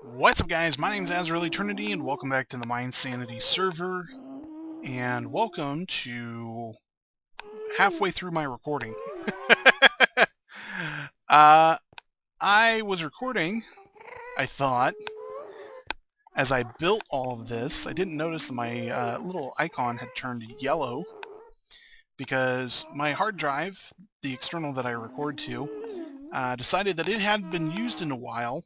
What's up, guys? My name's Azraeleternity, and welcome back to the MineSanity server, and welcome to halfway through my recording. I was recording, I thought, as I built all of this. I didn't notice that my little icon had turned yellow, because my hard drive, the external that I record to, decided that it hadn't been used in a while,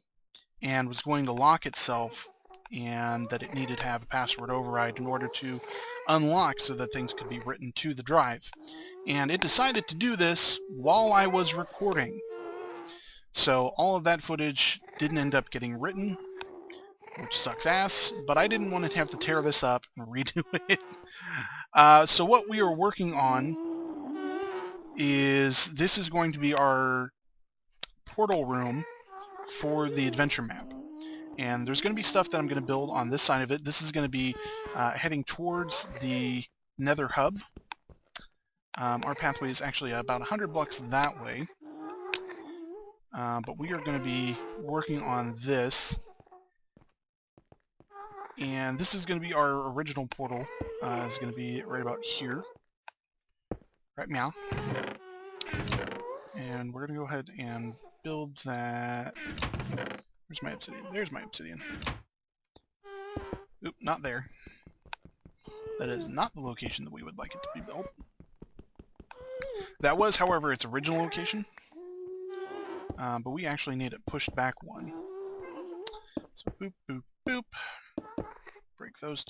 and was going to lock itself, and that it needed to have a password override in order to unlock so that things could be written to the drive. And it decided to do this while I was recording. So all of that footage didn't end up getting written, which sucks ass, but I didn't want to have to tear this up and redo it. So what we are working on is, this is going to be our portal room for the adventure map. And there's going to be stuff that I'm going to build on this side of it. This is going to be heading towards the nether hub. Our pathway is actually about 100 blocks that way. But we are going to be working on this. And this is going to be our original portal. It's going to be right about here. Right meow. And we're going to go ahead and build that. Where's my obsidian? There's my obsidian. Oop, not there. That is not the location that we would like it to be built. That was, however, its original location. But we actually need it pushed back one. So boop, boop, boop. Break those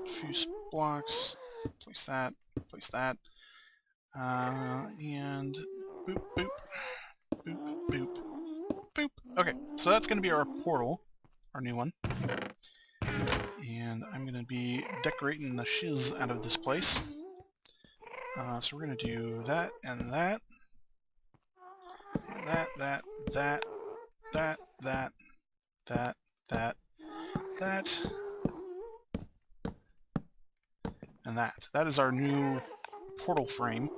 few blocks. Place that. Place that. And boop, boop. Boop, boop. Boop. Okay, so that's going to be our portal. Our new one. And I'm going to be decorating the shiz out of this place. So we're going to do that and that. And that, and that. That is our new portal frame.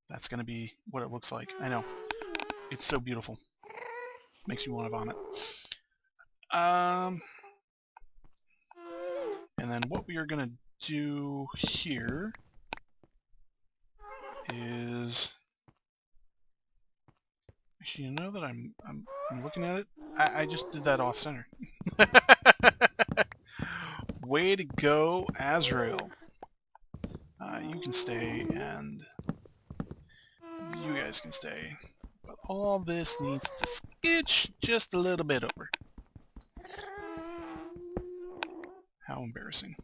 That's going to be what it looks like. I know. It's so beautiful. Makes you want to vomit. And then what we are going to do here is... Actually, you know that I'm looking at it? I just did that off-center. Way to go, Azrael. You can stay, and you guys can stay. But all this needs to skitch just a little bit over. How embarrassing.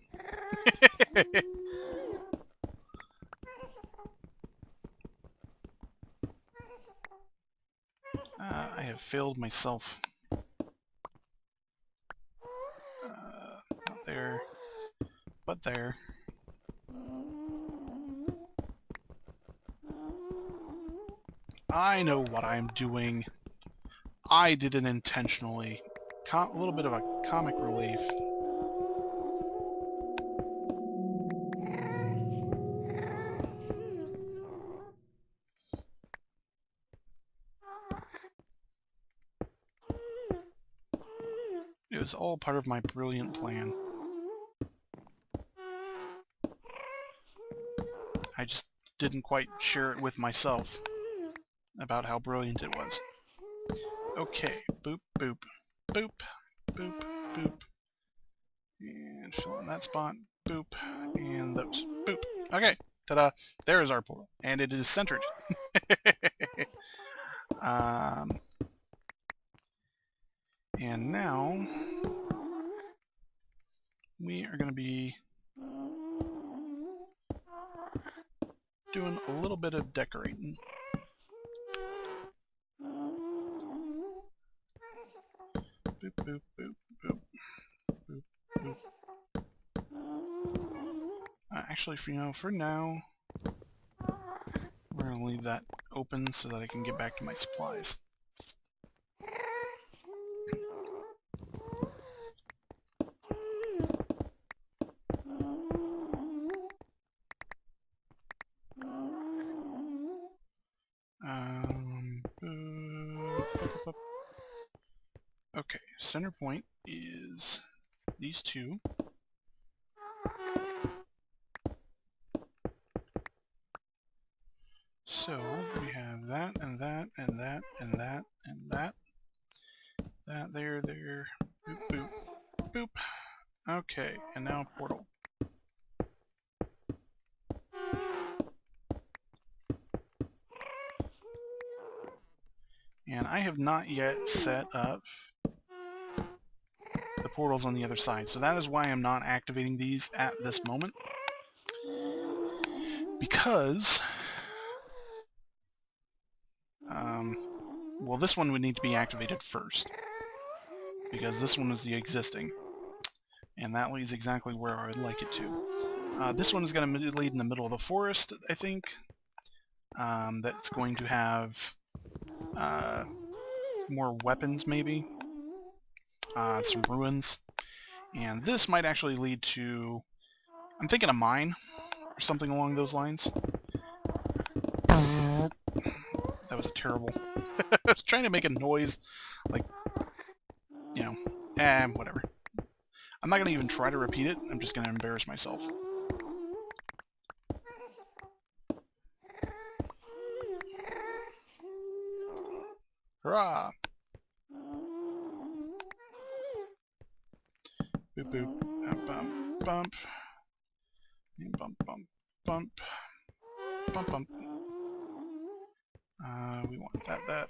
I have failed myself. Not there, but there. I know what I'm doing. I did it intentionally. A little bit of a comic relief. It was all part of my brilliant plan. I just didn't quite share it with myself about how brilliant it was. Okay, boop, boop, boop, boop, boop. And fill in that spot, boop, and those, boop. Okay, ta-da, there is our portal, and it is centered. And now, we are going to be doing a little bit of decorating. Boop, boop, boop, boop, boop, boop. Actually, for now, we're going to leave that open so that I can get back to my supplies. Okay, center point is these two. So we have that, and that, and that, and that, and that. That, there, boop, boop, boop. Okay, and now portal. And I have not yet set up the portals on the other side, so that is why I'm not activating these at this moment. Because, well, this one would need to be activated first, because this one is the existing, and that leads exactly where I would like it to. This one is going to lead in the middle of the forest, I think. That's going to have more weapons, maybe. Some ruins. And this might actually lead to, I'm thinking a mine, or something along those lines. That was a terrible... I was trying to make a noise, like, you know, whatever. I'm not going to even try to repeat it, I'm just going to embarrass myself. Hurrah! Boop boop, bump, bump, bump, bump, bump, bump, bump. We want that.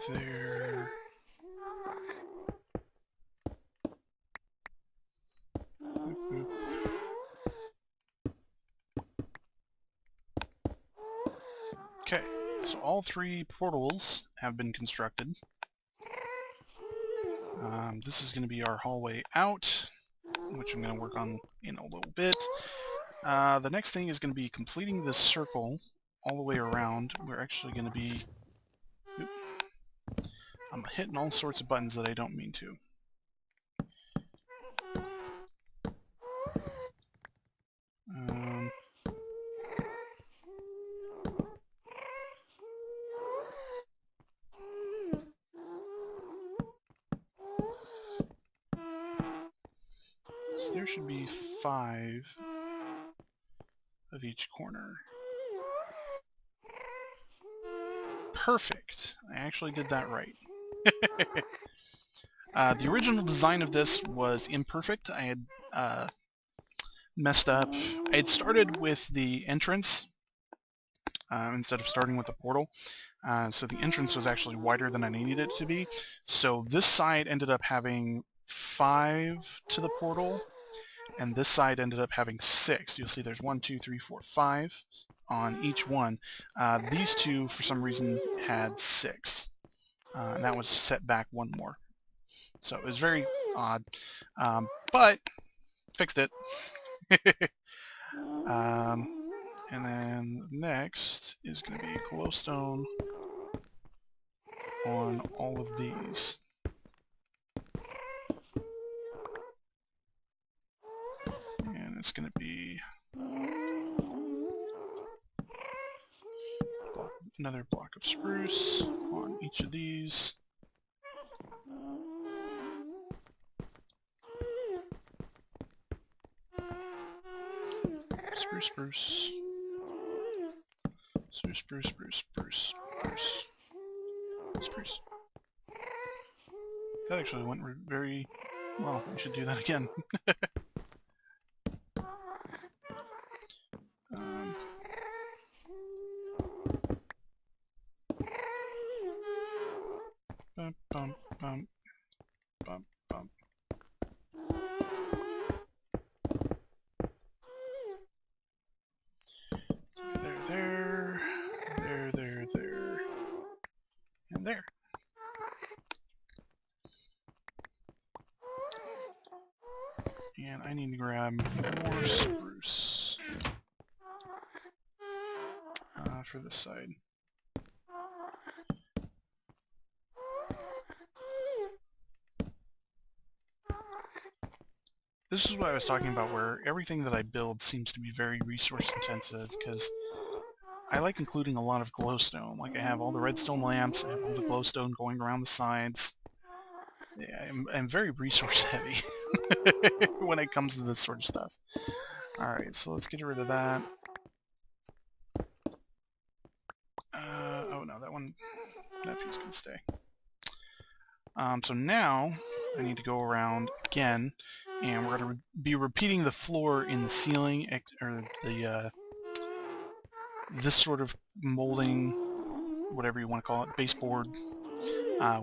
There. Boop, boop. Okay, so all three portals have been constructed. This is going to be our hallway out, which I'm going to work on in a little bit. The next thing is going to be completing this circle all the way around. We're actually going to be... I'm hitting all sorts of buttons that I don't mean to. So there should be 5 of each corner. Perfect! I actually did that right. The original design of this was imperfect. I had messed up. I had started with the entrance instead of starting with the portal. So the entrance was actually wider than I needed it to be. So this side ended up having 5 to the portal, and this side ended up having 6. You'll see there's 1, 2, 3, 4, 5 on each one. These two, for some reason, had 6. And that was set back 1 more. So it was very odd, but fixed it. And then next is going to be glowstone on all of these. And it's going to be another block of spruce on each of these. Spruce, spruce. Spruce, spruce, spruce, spruce, spruce. Spruce. That actually went very well. We should do that again. Bump, bump, bump, bump, bump. There, and there. And I need to grab more spruce for this side. this is what I was talking about, where everything that I build seems to be very resource intensive, because I like including a lot of glowstone. Like I have all the redstone lamps, I have all the glowstone going around the sides. Yeah, I'm very resource heavy when it comes to this sort of stuff. Alright, so let's get rid of that. Oh no, that piece can stay. So now I need to go around again, and we're going to be repeating the floor in the ceiling, or the this sort of molding, whatever you want to call it, baseboard,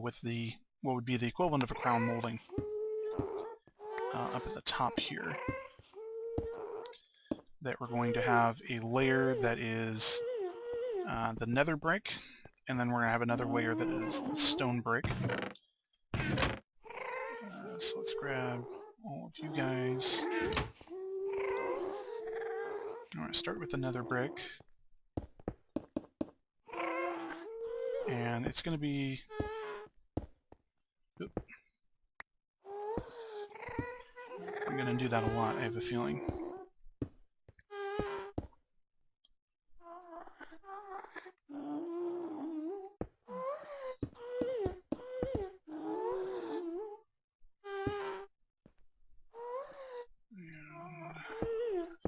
with the what would be the equivalent of a crown molding up at the top here. That we're going to have a layer that is the nether brick, and then we're going to have another layer that is the stone brick. So let's grab all of you guys. I'm going to start with the nether brick. And it's going to be... Oop. I'm going to do that a lot, I have a feeling.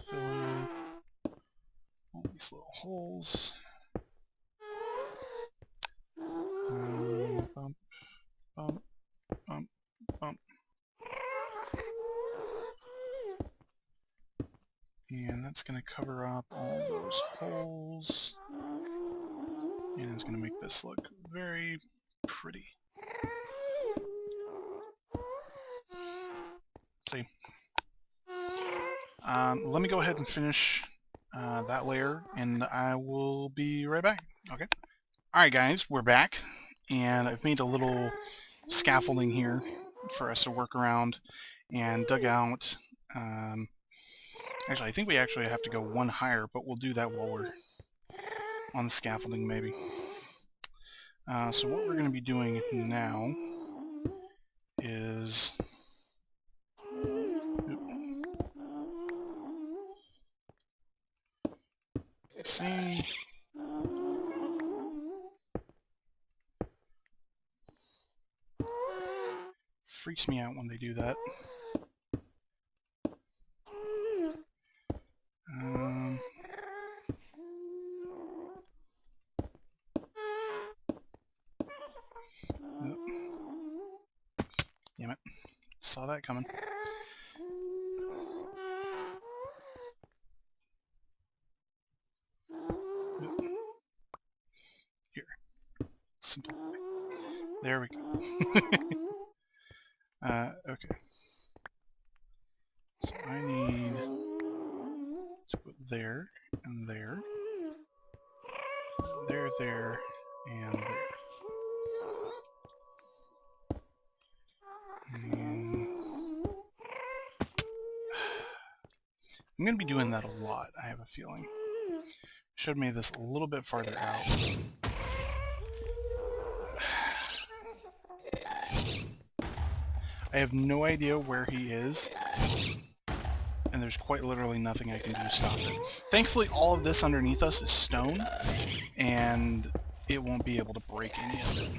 Fill in all these little holes. Bump, bump, bump, bump. And that's going to cover up all those holes. And it's going to make this look very pretty. See? Let me go ahead and finish that layer, and I will be right back. Okay? Alright guys, we're back, and I've made a little scaffolding here for us to work around, and dug out... actually, I think we actually have to go one higher, but we'll do that while we're on the scaffolding, maybe. So what we're going to be doing now is... Same... Freaks me out when they do that. Damn it. Saw that coming. Here. Simple. There we go. Okay. So I need to put there, and there, there, and there. And I'm going to be doing that a lot, I have a feeling. Should have made this a little bit farther out. I have no idea where he is, and there's quite literally nothing I can do to stop it. Thankfully, all of this underneath us is stone, and it won't be able to break any of it.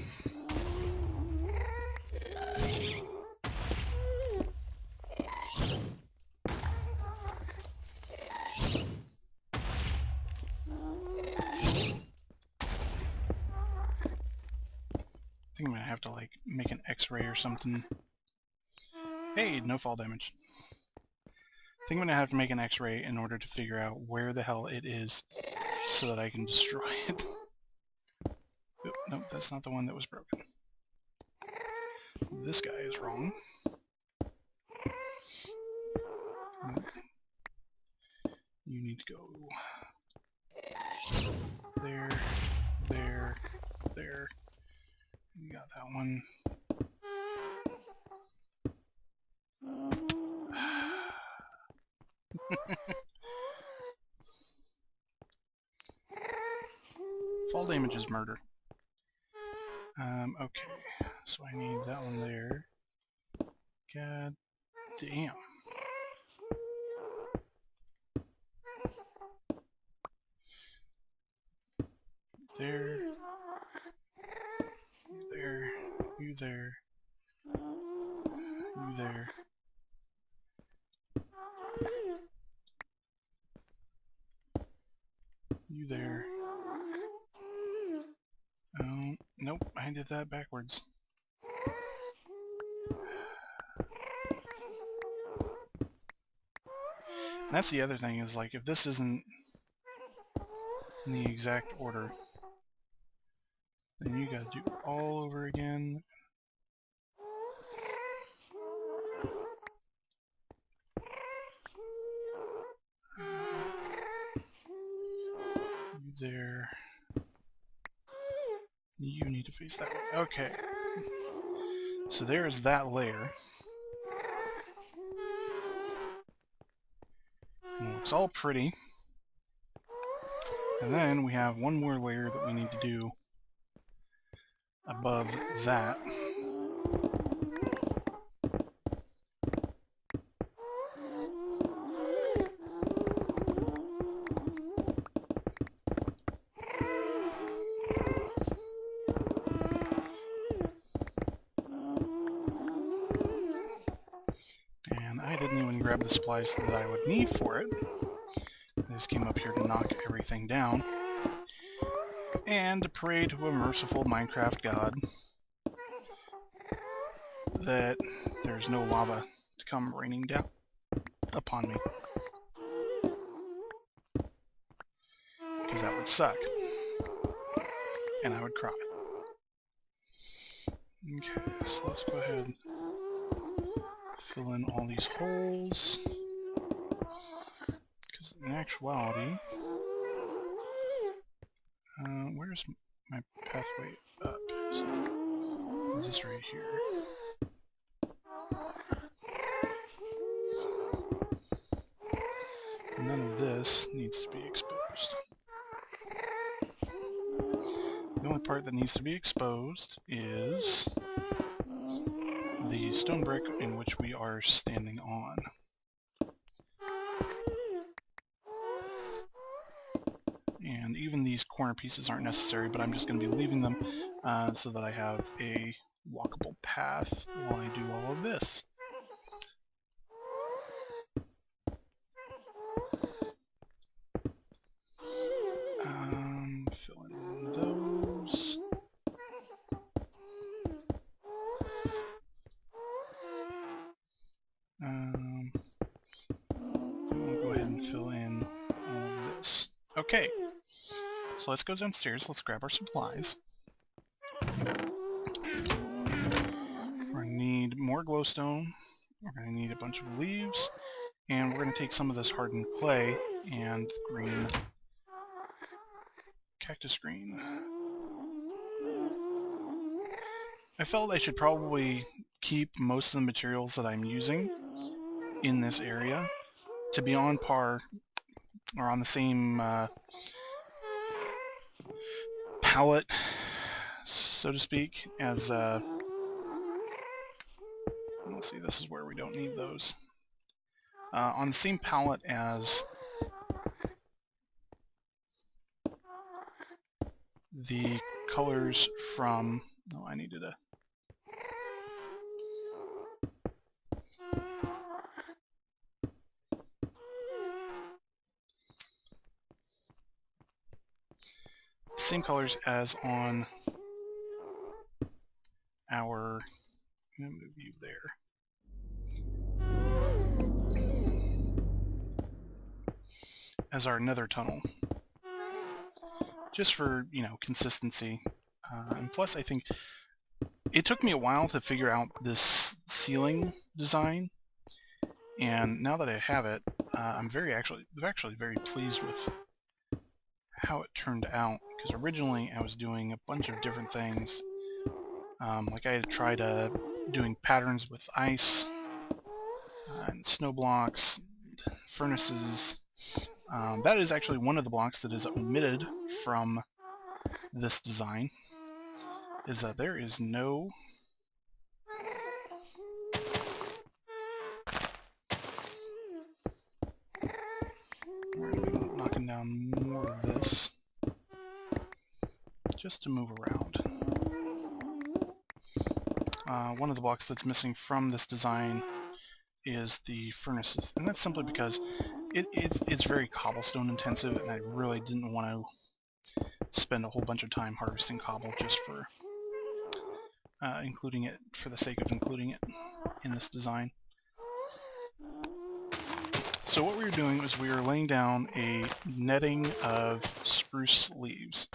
I think I'm gonna have to, like, make an X-ray or something. Hey, no fall damage. I think I'm gonna have to make an X-ray in order to figure out where the hell it is so that I can destroy it. Oop, nope, that's not the one that was broken. This guy is wrong. You need to go there, there, there. You got that one. Fall damage is murder. Okay, so I need that one there. God damn. there. You there. You there. You there. You there. Oh, nope, I did that backwards. And that's the other thing, is like, if this isn't in the exact order, then you gotta do it all over again. You there. You need to face that way. Okay. So there's that layer. And it looks all pretty. And then we have one more layer that we need to do above that. And I didn't even grab the supplies that I would need for it. I just came up here to knock everything down and to pray to a merciful Minecraft god that there's no lava to come raining down upon me. Because that would suck. And I would cry. Okay, so let's go ahead and fill in all these holes. Because in actuality, where's my pathway up? So, is this right here? None of this needs to be exposed. The only part that needs to be exposed is the stone brick in which we are standing on. And even these corner pieces aren't necessary, but I'm just going to be leaving them so that I have a walkable path while I do all of this. Fill in those. I'm going to go ahead and fill in all of this. Okay, so let's go downstairs, let's grab our supplies. We're going to need more glowstone, we're going to need a bunch of leaves, and we're going to take some of this hardened clay and green, cactus green. I felt I should probably keep most of the materials that I'm using in this area to be on par, or on the same palette, so to speak, as, let's see, this is where we don't need those. On the same palette as the colors from, oh, I needed a, same colors as on our, I'm going to move you there. As our nether tunnel. Just for, you know, consistency. And plus, I think it took me a while to figure out this ceiling design. And now that I have it, I'm actually very pleased with how it turned out. Because originally I was doing a bunch of different things. Like I had tried doing patterns with ice, and snow blocks, and furnaces. That is actually one of the blocks that is omitted from this design, is that there is no we're going to be knocking down more of this. just to move around. One of the blocks that's missing from this design is the furnaces, and that's simply because it's very cobblestone intensive, and I really didn't want to spend a whole bunch of time harvesting cobble just for including it for the sake of including it in this design. So what we were doing was we were laying down a netting of spruce leaves.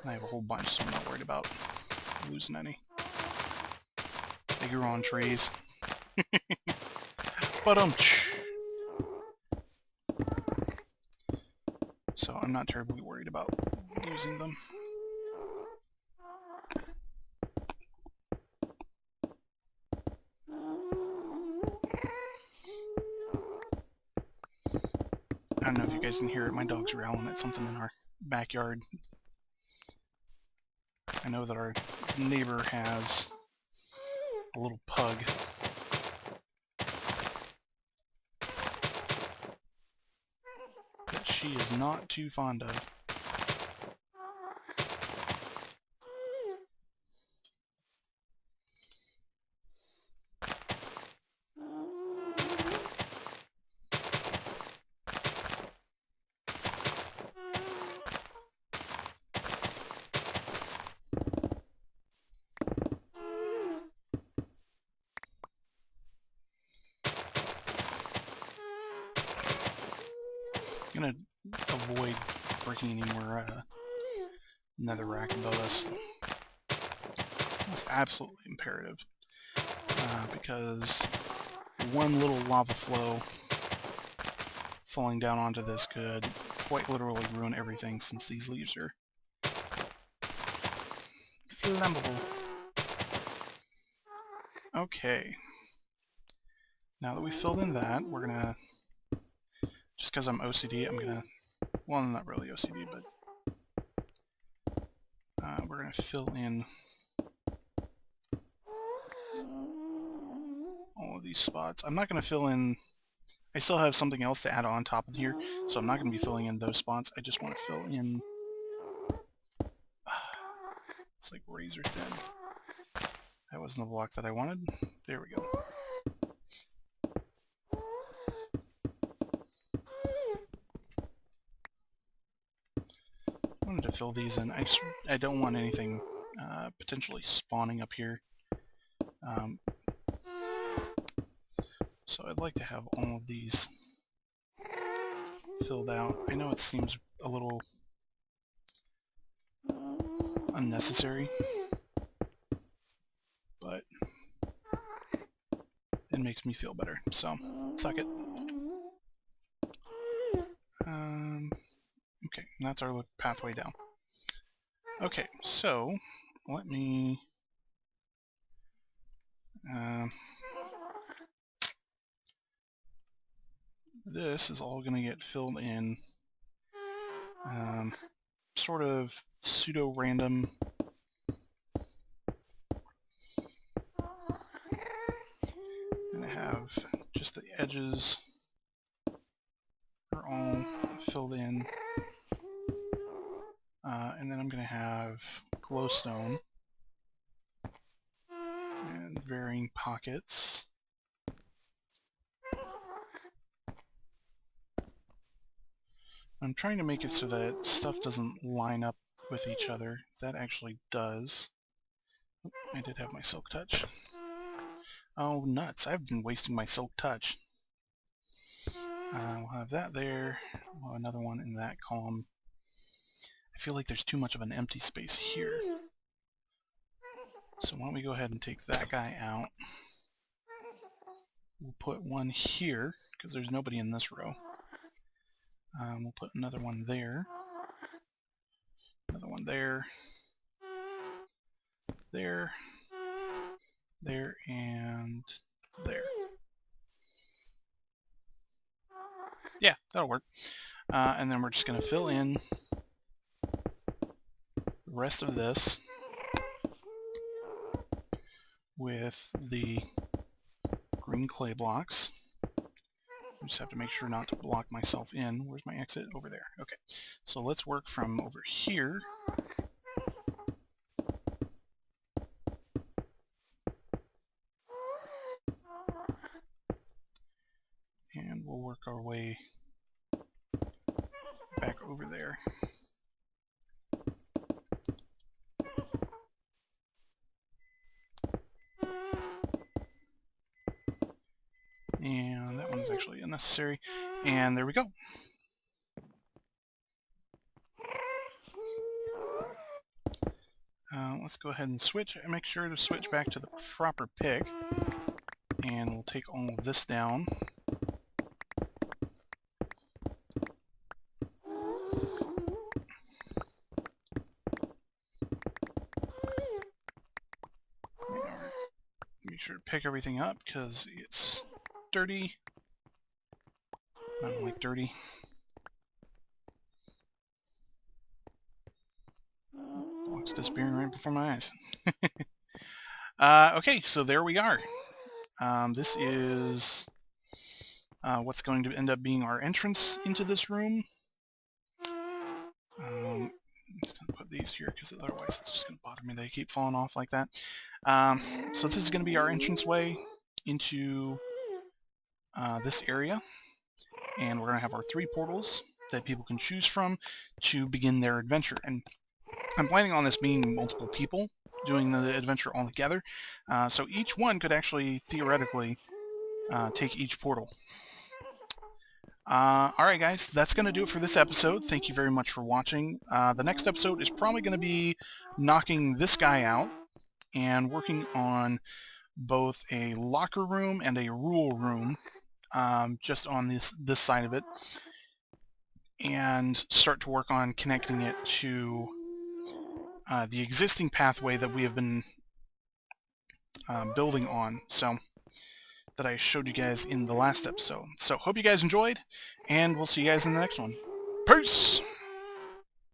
And I have a whole bunch, so I'm not worried about losing any. They grew on trees. So I'm not terribly worried about losing them. I don't know if you guys can hear it. My dog's growling at something in our backyard. I know that our neighbor has a little pug. That she is not too fond of. I'm gonna avoid breaking any more netherrack above us. That's absolutely imperative, because one little lava flow falling down onto this could quite literally ruin everything, since these leaves are flammable. Okay. Now that we've filled in that, we're gonna, just because I'm OCD, I'm gonna, well, I'm not really OCD, but we're gonna fill in all of these spots. I'm not gonna fill in, I still have something else to add on top of here, so I'm not gonna be filling in those spots. I just want to fill in, it's like razor thin. That wasn't the block that I wanted. There we go. I wanted to fill these in. I don't want anything potentially spawning up here. So I'd like to have all of these filled out. I know it seems a little unnecessary, but it makes me feel better, so suck it. Okay, and that's our pathway down. Okay, so let me this is all going to get filled in sort of pseudo-random. I'm going to have just the edges are all filled in. And then I'm going to have glowstone and varying pockets. I'm trying to make it so that stuff doesn't line up with each other. That actually does. I did have my silk touch. Oh, nuts. I've been wasting my silk touch. We'll have that there. We'll have another one in that column. I feel like there's too much of an empty space here. So why don't we go ahead and take that guy out. We'll put one here, because there's nobody in this row. We'll put another one there. Another one there. There. There, and there. Yeah, that'll work. And then we're just going to fill in the rest of this with the green clay blocks. I'm just have to make sure not to block myself in. Where's my exit? Over there. Okay. So let's work from over here. And we'll work our way back over there. And that one's actually unnecessary. And there we go. Let's go ahead and switch and make sure to switch back to the proper pick. And we'll take all of this down. Make sure to pick everything up because it's dirty. I don't like dirty. Block's disappearing right before my eyes. Okay, so there we are. This is what's going to end up being our entrance into this room. I'm just going to put these here because otherwise it's just going to bother me. They keep falling off like that. So this is going to be our entranceway into this area. And we're going to have our 3 portals that people can choose from to begin their adventure. And I'm planning on this being multiple people doing the adventure all together. So each one could actually, theoretically, take each portal. Alright guys, that's going to do it for this episode. Thank you very much for watching. The next episode is probably going to be knocking this guy out and working on both a locker room and a rule room, just on this side of it, and start to work on connecting it to the existing pathway that we have been building on, so that I showed you guys in the last episode. So hope you guys enjoyed, and we'll see you guys in the next one. Peace!